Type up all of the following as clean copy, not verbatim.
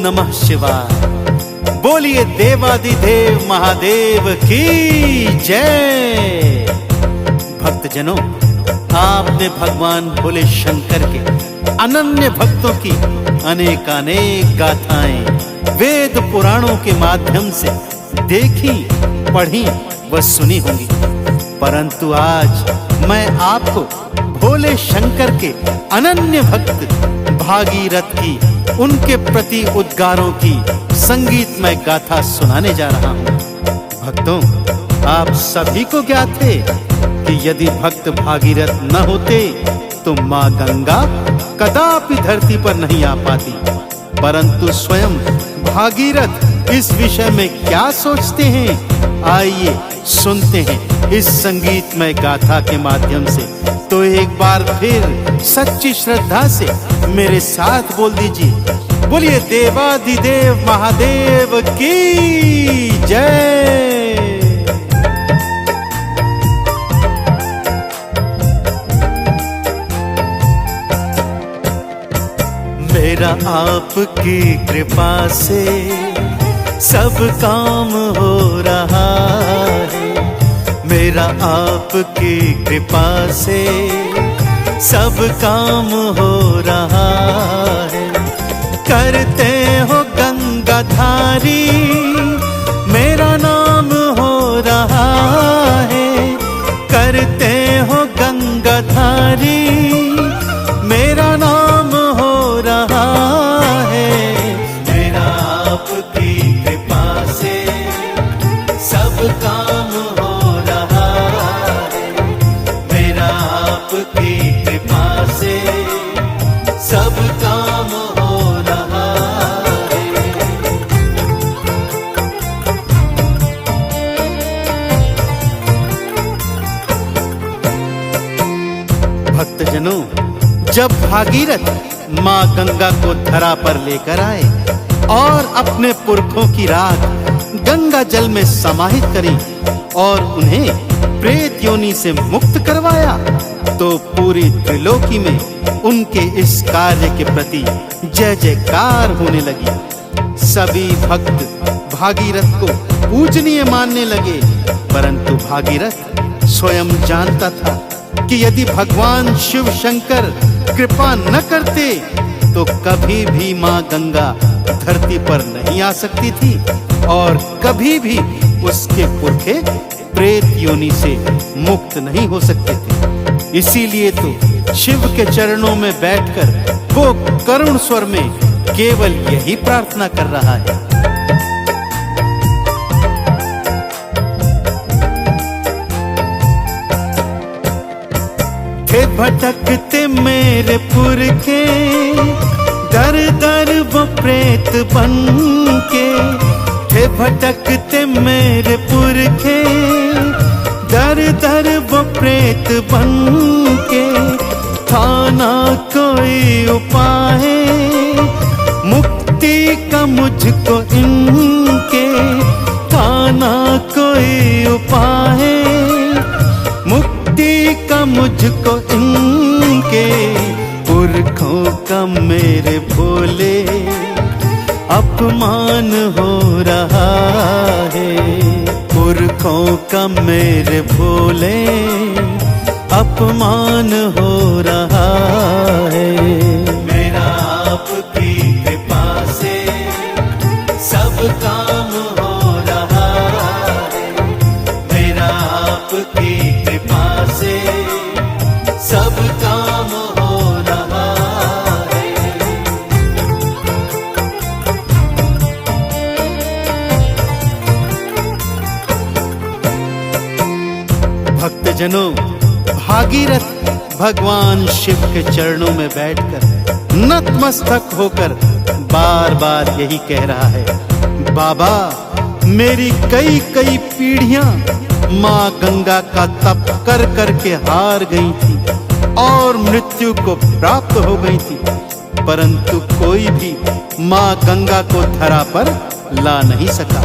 नमः शिवाय। बोलिए देवादिदेव महादेव की जय। भक्तजनों, आपने भगवान भोले शंकर के अनन्य भक्तों की अनेकानेक गाथाएं वेद पुराणों के माध्यम से देखी, पढ़ी व सुनी होंगी, परंतु आज मैं आपको भोले शंकर के अनन्य भक्त भागीरथ की उनके प्रति उद्गारों की संगीतमय गाथा सुनाने जा रहा हूँ। भक्तों, आप सभी को ज्ञात है कि यदि भक्त भागीरथ न होते तो माँ गंगा कदापि धरती पर नहीं आ पाती, परंतु स्वयं भागीरथ इस विषय में क्या सोचते हैं, आइए सुनते हैं इस संगीतमय गाथा के माध्यम से। तो एक बार फिर सच्ची श्रद्धा से मेरे साथ बोल दीजिए, बोलिए देवादिदेव महादेव की जय। मेरा आपकी कृपा से सब काम हो रहा है, मेरा आपकी कृपा से सब काम हो रहा है। करते हो गंगाधारी मेरा नाम हो रहा है, करते हो गंगाधारी मेरा नाम हो रहा है। मेरा आपकी कृपा से सब काम हो रहा है, मेरा आपकी कृपा से सब काम हो रहा है। भक्तजनों, जब भागीरथ माँ गंगा को धरा पर लेकर आए और अपने पुरखों की राख गंगा जल में समाहित करी और उन्हें प्रेत योनि से मुक्त करवाया, तो पूरी त्रिलोकी में उनके इस कार्य के प्रति जय जयकार होने लगी। सभी भक्त भागीरथ को पूजनीय मानने लगे, परंतु भागीरथ स्वयं जानता था कि यदि भगवान शिव शंकर कृपा न करते तो कभी भी माँ गंगा धरती पर नहीं आ सकती थी और कभी भी उसके पुरखे प्रेत योनि से मुक्त नहीं हो सकते थे। इसीलिए तो शिव के चरणों में बैठकर वो करुण स्वर में केवल यही प्रार्थना कर रहा है, थे भटकते मेरे पुरखे दर दर वो प्रेत बन के, थे भटकते मेरे पुरखे दर दर वो प्रेत बन के। था ना कोई उपाय मुक्ति का मुझको इनके, था ना कोई उपाय मुक्ति का मुझको इनके। पुरखों का मेरे भोले अपमान हो रहा है, पुरखों का मेरे भोले अपमान हो रहा है। मेरा आपकी कृपा से सब काम हो रहा है, मेरा आपकी कृपा से सब काम हो रहा है। भक्तजनों, भागीरथ भगवान शिव के चरणों में बैठकर नतमस्तक होकर बार बार यही कह रहा है, बाबा मेरी कई कई पीढ़ियां माँ गंगा का तप कर कर के हार गई थी और मृत्यु को प्राप्त हो गई थी, परंतु कोई भी माँ गंगा को धरा पर ला नहीं सका।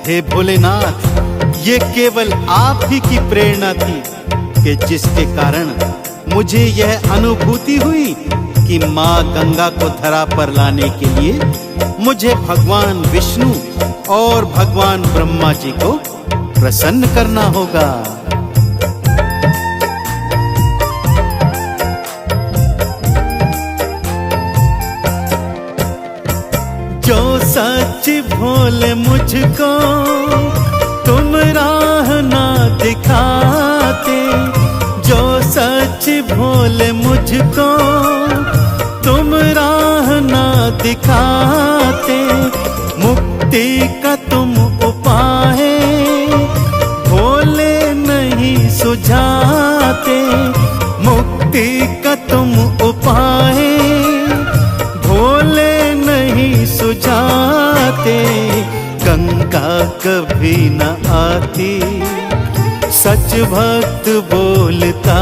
हे भोलेनाथ, ये केवल आप ही की प्रेरणा थी कि जिसके कारण मुझे यह अनुभूति हुई कि माँ गंगा को धरा पर लाने के लिए मुझे भगवान विष्णु और भगवान ब्रह्मा जी को प्रसन्न करना होगा। जो सच भोले मुझको तुम राह ना दिखाते, जो सच भोले मुझको तुम राह ना दिखाते, मुक्ति का तुम उपाय भोले नहीं सुझाते, मुक्ति का तुम उपाय भोले नहीं सुझाते। गंगा कभी न आती सच भक्त बोलता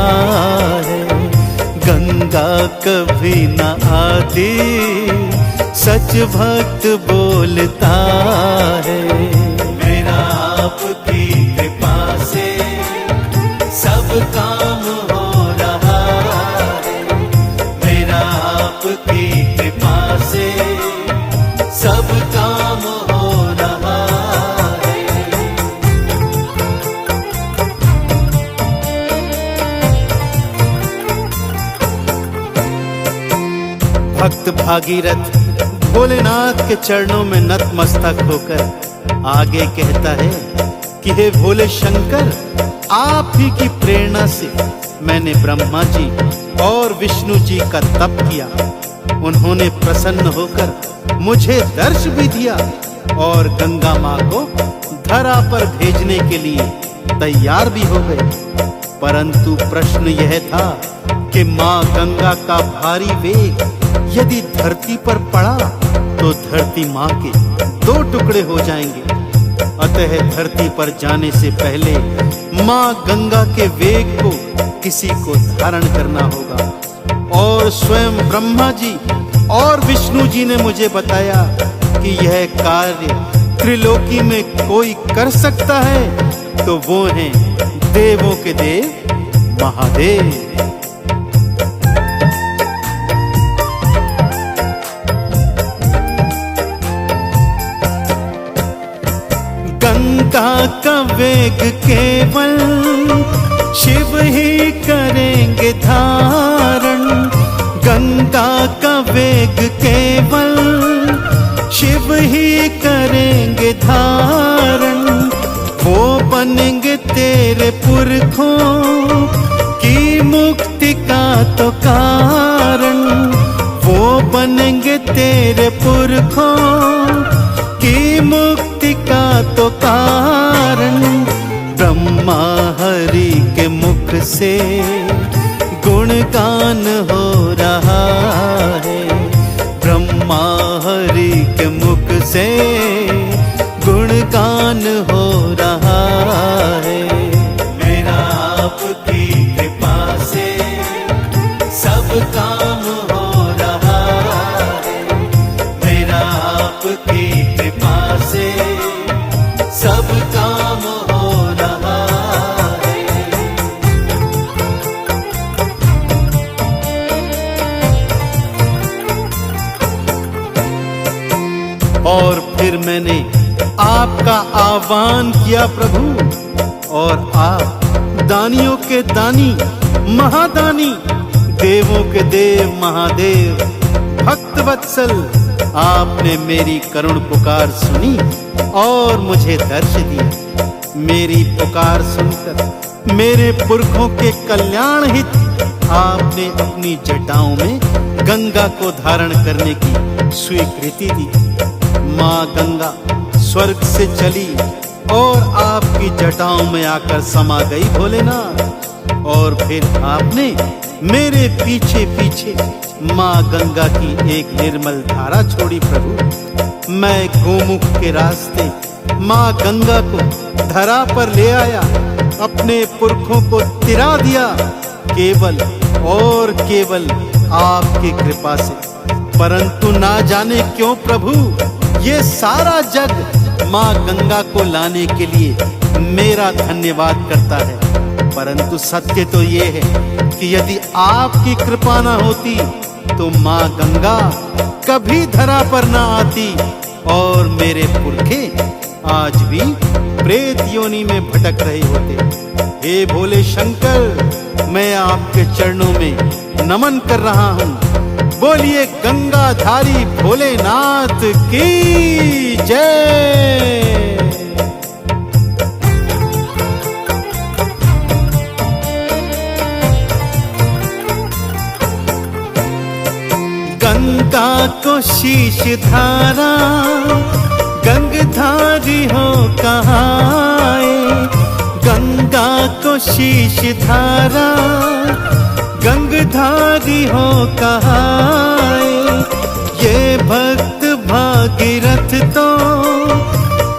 है, गंगा कभी न आती सच भक्त बोलता है। मेरा आपकी कृपा से सब काम हो रहा है, मेरा आपकी कृपा से सब काम हो रहा है। भक्त भागीरथ भोलेनाथ के चरणों में नतमस्तक होकर आगे कहता है कि हे भोले शंकर, आप ही की प्रेरणा से मैंने ब्रह्मा जी और विष्णु जी का तप किया। उन्होंने प्रसन्न होकर मुझे दर्श भी दिया और गंगा माँ को धरा पर भेजने के लिए तैयार भी हो गए। परंतु प्रश्न यह था कि माँ गंगा का भारी वेग यदि धरती पर पड़ा तो धरती माँ के 2 टुकड़े हो जाएंगे। अतः धरती पर जाने से पहले माँ गंगा के वेग को किसी को धारण करना होगा। और स्वयं ब्रह्मा जी और विष्णु जी ने मुझे बताया कि यह कार्य त्रिलोकी में कोई कर सकता है तो वो हैं देवों के देव महादेव। गंगा का वेग केवल शिव ही करेंगे धारण, गंगा का वेग केवल शिव ही करेंगे धारण। वो बनेंगे तेरे पुरखों की मुक्ति का तो कारण, वो बनेंगे तेरे पुरखों की मुक्ति का तो कारण। ब्रह्मा हरि के मुख से गुणगान हो रहा है, ब्रह्मा हरि के मुख से गुणगान हो रहा है। मेरा आपकी कृपा से सब काम हो रहा है, मेरा आपकी कृपा से सब काम हो रहा है। और फिर मैंने आपका आह्वान किया प्रभु, और आप दानियों के दानी महादानी, देवों के देव महादेव, भक्त वत्सल, आपने मेरी करुण पुकार सुनी और मुझे दर्श दिया। मेरी पुकार सुनकर मेरे पुरखों के कल्याण हित आपने अपनी जटाओं में गंगा को धारण करने की स्वीकृति दी। माँ गंगा स्वर्ग से चली और आपकी जटाओं में आकर समा गई भोलेनाथ। और फिर आपने मेरे पीछे पीछे माँ गंगा की एक निर्मल धारा छोड़ी प्रभु। मैं गोमुख के रास्ते माँ गंगा को धरा पर ले आया, अपने पुरखों को तिरा दिया, केवल और केवल आपकी कृपा से। परंतु ना जाने क्यों प्रभु, ये सारा जग माँ गंगा को लाने के लिए मेरा धन्यवाद करता है। परंतु सत्य तो ये है कि यदि आपकी कृपा न होती तो माँ गंगा कभी धरा पर ना आती और मेरे पुरखे आज भी प्रेत योनि में भटक रहे होते। हे भोले शंकर, मैं आपके चरणों में नमन कर रहा हूँ। बोलिए गंगाधारी भोलेनाथ की जय। गंगा को शीश धारा गंगधारी हो कहाए। गंगा को शीश धारा गंगधारी हो कहाए। ये भक्त भागीरथ तो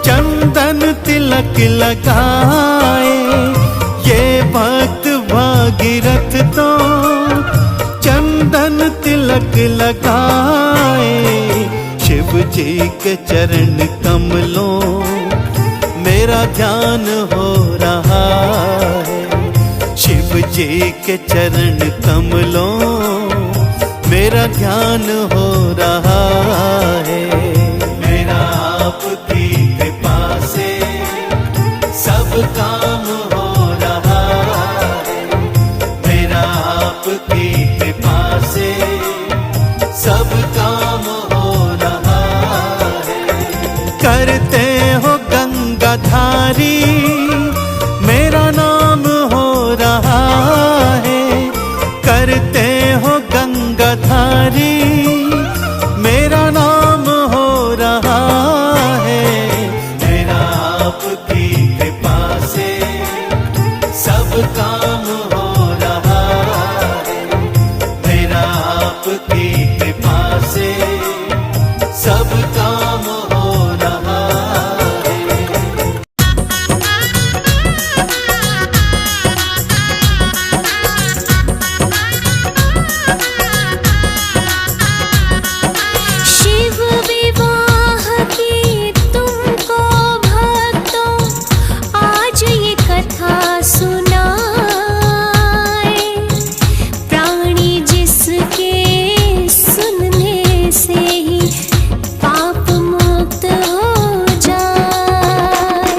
चंदन तिलक लगाए। ये भक्त भागीरथ तो चंदन तिलक लगाए। शिव जी के चरण कमलों मेरा ध्यान हो रहा है। शिव जी के चरण कमलों मेरा ध्यान हो रहा है। मेरा आपकी कृपा से सब काम हो रहा है। मेरा आपकी कृपा से सब काम हो रहा है। करते हो गंगाधारी मेरा नाम हो रहा है। करते हो गंगाधारी मेरा नाम हो रहा है। मेरा आपकी कृपा से सब काम हो रहा है। मेरा आपकी कृपा से सब काम हो रहा है। शिव विवाह की तुमको भक्तों आज ये कथा सुनाए। प्राणी जिसके सुनने से ही पाप मुक्त हो जाए।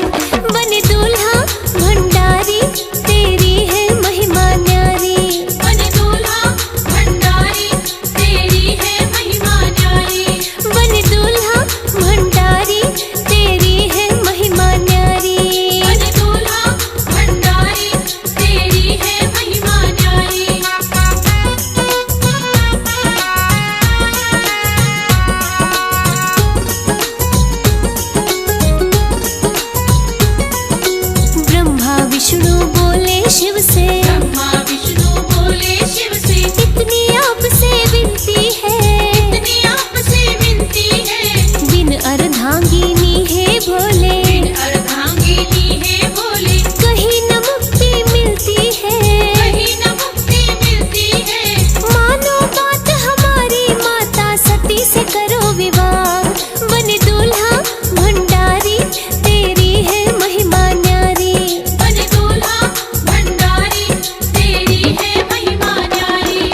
बन दूल्हा भंडारी तेरी है महिमा न्यारी। बन दूल्हा भंडारी तेरी है महिमा न्यारी। बन दूल्हा भंडारी तेरी है महिमा न्यारी। बन दूल्हा भंडारी तेरी है महिमा न्यारी। ब्रह्मा विष्णु बोले शिव से। ब्रह्मा विष्णु बोले शिव से। इतनी आपसे विनती है। इतनी आपसे विनती है। बिन अर्धांगिनी है भोले। बिन अर्धांगिनी है भोले। कहीं न मुक्ति मिलती है। कहीं न मुक्ति मिलती है। मानो बात हमारी माता सती से करो विवाह। बन दूल्हा भंडारी तेरी है महिमा न्यारी। बन दूल्हा भंडारी तेरी है महिमा न्यारी।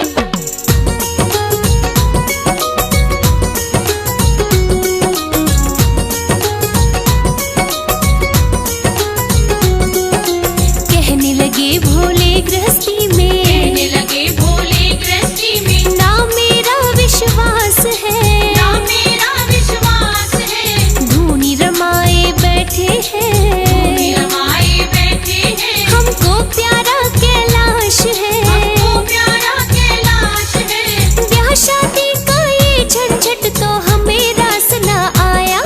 कहने लगे भोले गृहस्थी में। कहने लगे भोले गृहस्थी में। ना मेरा विश्वास है। ना मेरा विश्वास है। धूनी रमाए बैठे हैं। धूनी रमाए बैठे हैं। हमको प्यारा कैलाश है। हमको प्यारा कैलाश है। ब्याह शादी का ये झंझट तो हमें रास ना आया।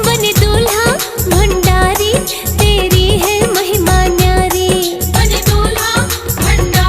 बन दूल्हा भंडारी तेरी है महिमा न्यारी। बन दूल्हा भंडारी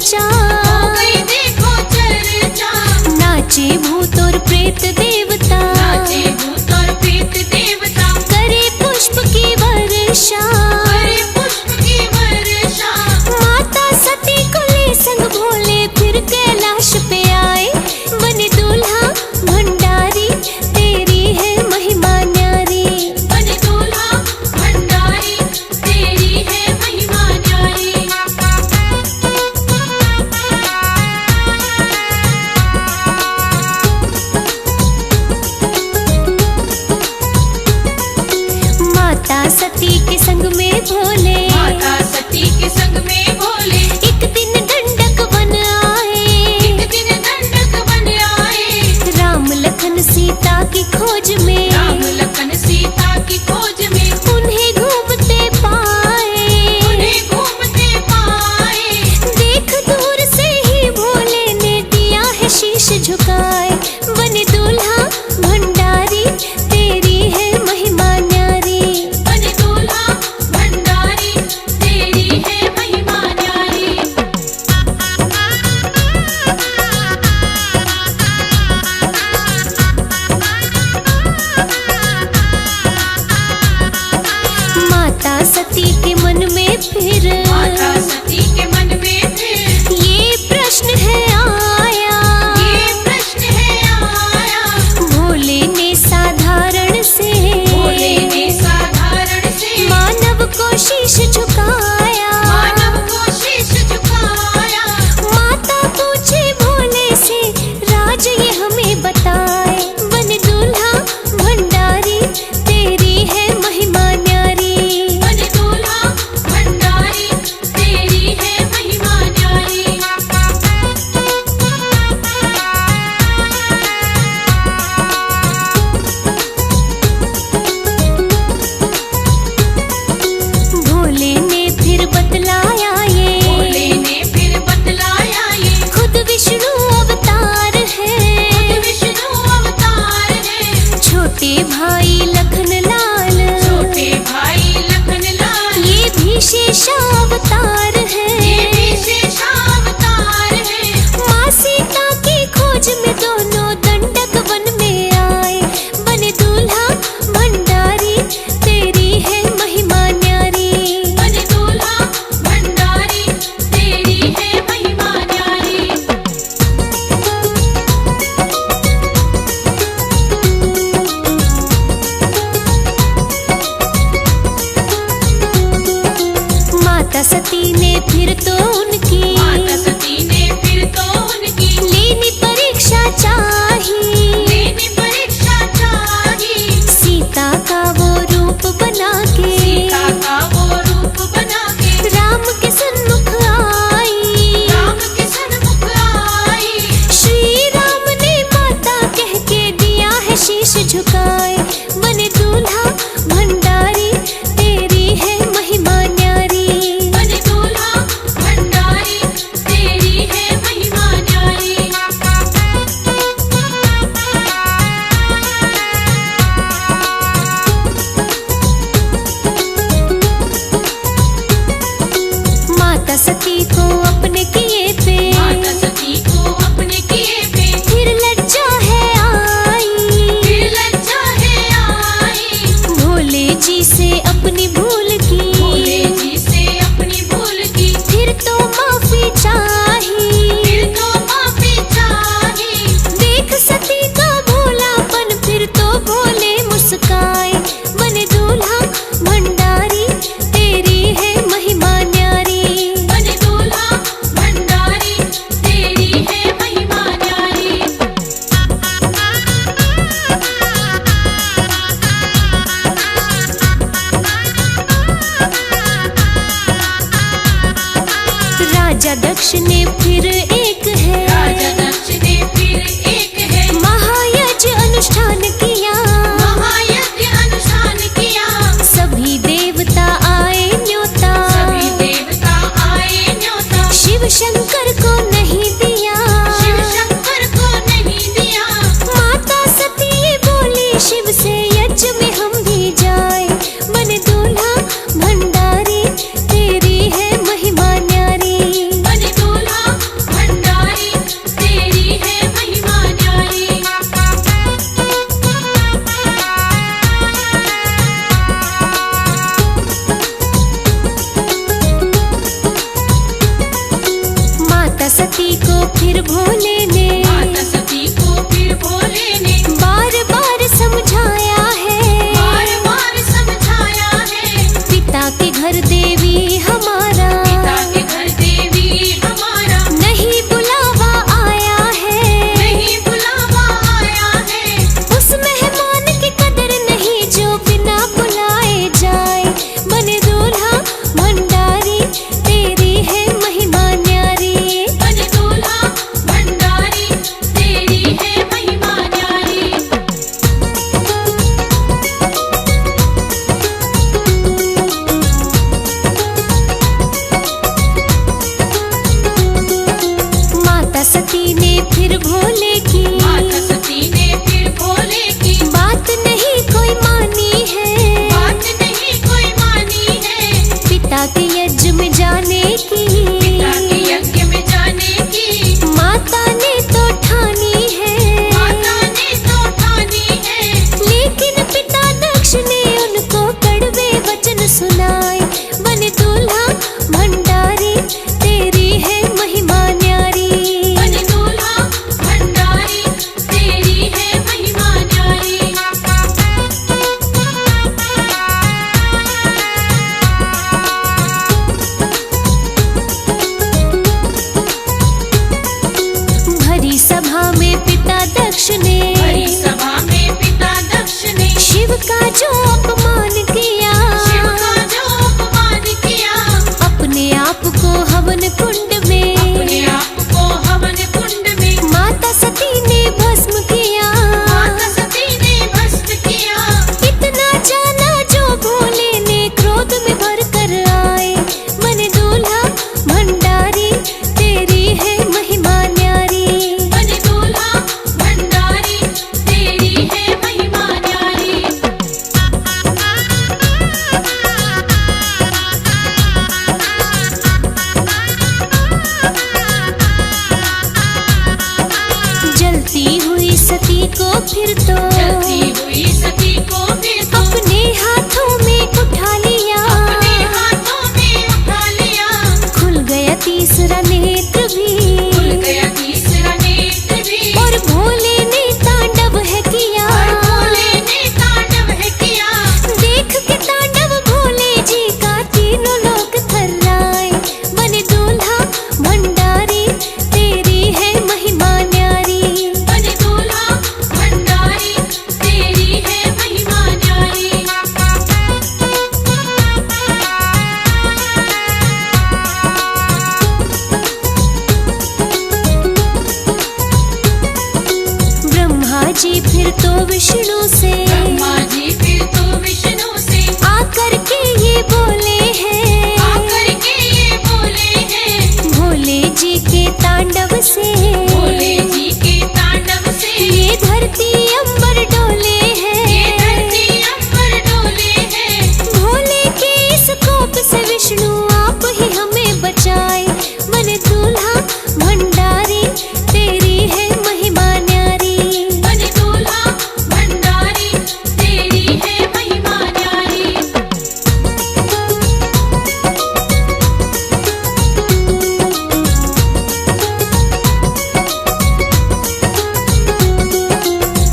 चर्चा, हो गई देखो चर्चा, नाचे भूत और प्रेत देवता, नाचे भूत और प्रेत देवता, करे पुष्प की वर्षा, करे पुष्प की वर्षा, माता सती को ले संग भोले फिर कैलाश पे आए, बने दूल्हा भंडारी तेरी है महिमा न्यारी, बने दूल्हा भंडारी तेरी है महिमा न्यारी। फिर तो जलती हुई सती को फिर तो अपने हाथों में उठा लिया, अपने हाथों में उठा लिया। खुल गया तीसरा नेत्र भी, खुल गया तीसरा नेत्र भी, और भोले ने तांडव है किया। और भोले ने तांडव है किया। देख के तांडव भोले जी का तीनों लोग थर्राए। बने दूल्हा भंडारी तेरी है महिमा न्यारी, बने दूल्हा भंडारी तेरी है महिमा न्यारी। ब्रह्मा जी फिर तो विष्णु से ब्रह्मा जी फिर तो विष्णु से आकर के ये बोले हैं, आकर के ये बोले हैं। भोले जी के तांडव से, भोले जी के तांडव से ये धरती अंबर डोले हैं। ये धरती अंबर डोले हैं। भोले के इस कोप से विष्णु आप ही हमें बचाए। बने दूल्हा भंडारी तेरी है महिमा न्यारी, बने दूल्हा भंडारी तेरी है महिमा न्यारी।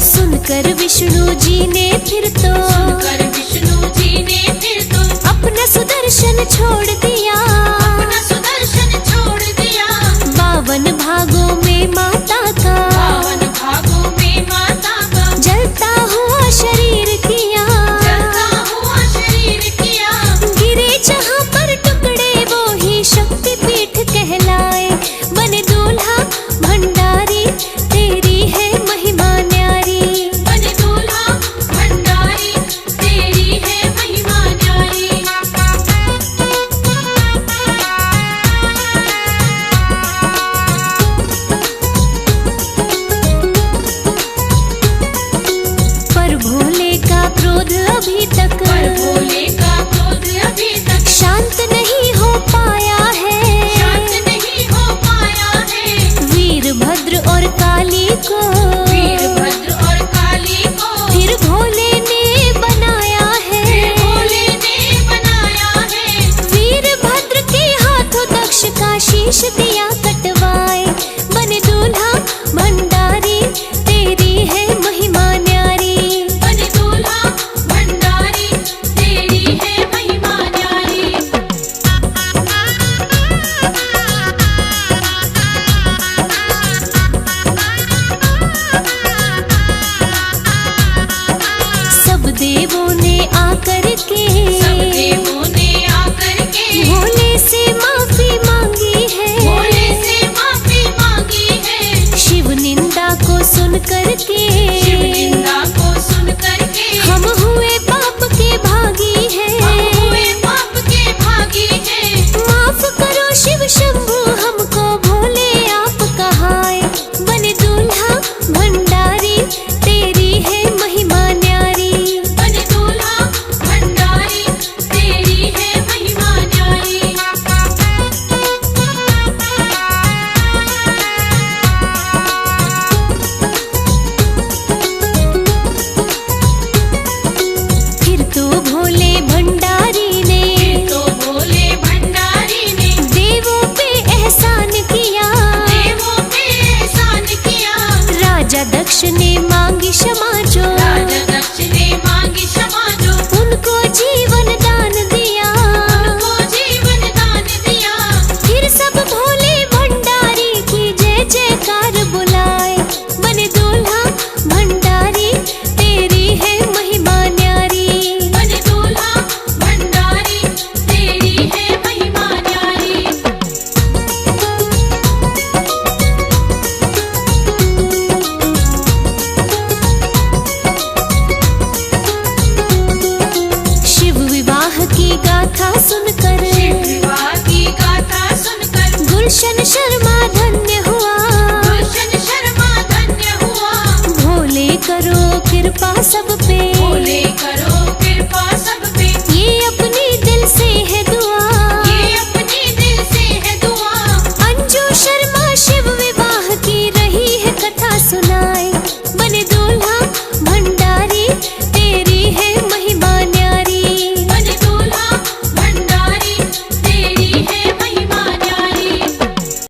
सुनकर विष्णु जी ने फिर तो कर विष्णु जी ने फिर तो अपना सुदर्शन छोड़ दिया। अपना सुदर्शन छोड़ दिया। 52 भागों में माता का 52 भागों में माता का जलता हुआ शरीर किया। जलता हुआ शरीर किया। गिरे जहाँ पर टुकड़े वो ही शक्तिपीठ कहलाए। बने दूल्हा भंडारी तेरी है महिमा न्यारी, बने दूल्हा भंडारी तेरी है महिमा न्यारी। पर भोले का क्रोध अभी तक पर भोले का क्रोध अभी तक शांत नहीं